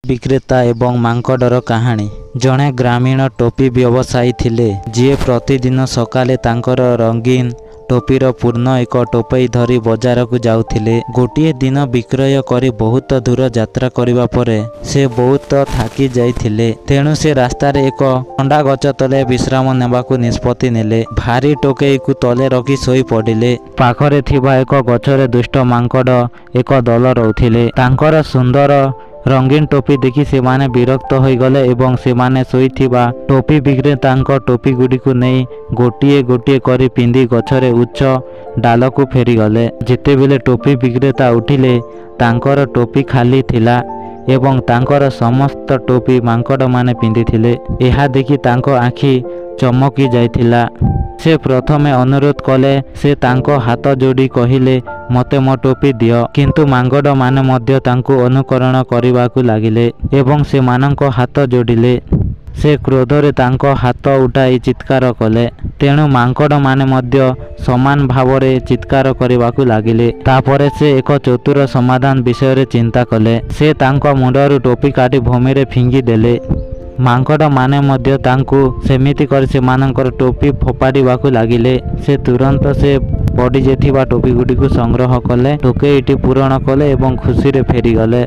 ବିକ୍ରେତା ଏବଂ ମାଙ୍କଡ଼ର କାହାଣୀ। ଜଣେ ଗ୍ରାମୀଣ ଟୋପି ବ୍ୟବସାୟୀ ଥିଲେ, ଯିଏ ପ୍ରତିଦିନ ସକାଳେ ତାଙ୍କର ରଙ୍ଗୀନ ଟୋପିର ପୂର୍ଣ୍ଣ ଏକ ଟୋପଇ ଧରି ବଜାରକୁ ଯାଉଥିଲେ। ଗୋଟିଏ ଦିନ ବିକ୍ରୟ କରି ବହୁତ ଦୂର ଯାତ୍ରା କରିବା ପରେ ସେ ବହୁତ ଥାକି ଯାଇଥିଲେ। ତେଣୁ ସେ ରାସ୍ତାରେ ଏକ ଥଣ୍ଡା ଗଛ ତଳେ ବିଶ୍ରାମ ନେବାକୁ ନିଷ୍ପତ୍ତି ନେଲେ। ଭାରୀ ଟୋକେଇକୁ ତଳେ ରଖି ଶୋଇ ପଡ଼ିଲେ। ପାଖରେ ଥିବା ଏକ ଗଛରେ ଦୁଷ୍ଟ ମାଙ୍କଡ଼ ଏକ ଦଳ ରହୁଥିଲେ। ତାଙ୍କର ସୁନ୍ଦର ରଙ୍ଗୀନ ଟୋପି ଦେଖି ସେମାନେ ବିରକ୍ତ ହୋଇଗଲେ ଏବଂ ସେମାନେ ଶୋଇଥିବା ଟୋପି ବିକ୍ରେତାଙ୍କ ଟୋପି ଗୁଡ଼ିକୁ ନେଇ ଗୋଟିଏ ଗୋଟିଏ କରି ପିନ୍ଧି ଗଛରେ ଉଚ୍ଚ ଡାଲକୁ ଫେରିଗଲେ। ଯେତେବେଳେ ଟୋପି ବିକ୍ରେତା ଉଠିଲେ, ତାଙ୍କର ଟୋପି ଖାଲି ଥିଲା ଏବଂ ତାଙ୍କର ସମସ୍ତ ଟୋପି ମାଙ୍କଡ଼ମାନେ ପିନ୍ଧିଥିଲେ। ଏହା ଦେଖି ତାଙ୍କ ଆଖି ଚମକି ଯାଇଥିଲା। ସେ ପ୍ରଥମେ ଅନୁରୋଧ କଲେ, ସେ ତାଙ୍କ ହାତ ଯୋଡ଼ି କହିଲେ, ମୋତେ ମୋ ଟୋପି ଦିଅ। କିନ୍ତୁ ମାଙ୍କଡ଼ମାନେ ମଧ୍ୟ ତାଙ୍କୁ ଅନୁକରଣ କରିବାକୁ ଲାଗିଲେ ଏବଂ ସେମାନଙ୍କ ହାତ ଯୋଡ଼ିଲେ। ସେ କ୍ରୋଧରେ ତାଙ୍କ ହାତ ଉଠାଇ ଚିତ୍କାର କଲେ। ତେଣୁ ମାଙ୍କଡ଼ମାନେ ମଧ୍ୟ ସମାନ ଭାବରେ ଚିତ୍କାର କରିବାକୁ ଲାଗିଲେ। ତାପରେ ସେ ଏକ ଚତୁର ସମାଧାନ ବିଷୟରେ ଚିନ୍ତା କଲେ। ସେ ତାଙ୍କ ମୁଣ୍ଡରୁ ଟୋପି କାଟି ଭୂମିରେ ଫିଙ୍ଗି ଦେଲେ। ମାଙ୍କଡ଼ମାନେ ମଧ୍ୟ ତାଙ୍କୁ ସେମିତି କରି ସେମାନଙ୍କର ଟୋପି ଫୋପାଡ଼ିବାକୁ ଲାଗିଲେ। ସେ ତୁରନ୍ତ ସେ ପଡ଼ିଯାଇଥିବା ଟୋପି ଗୁଡ଼ିକୁ ସଂଗ୍ରହ କଲେ, ଟୋକେଇଟି ପୂରଣ କଲେ ଏବଂ ଖୁସିରେ ଫେରିଗଲେ।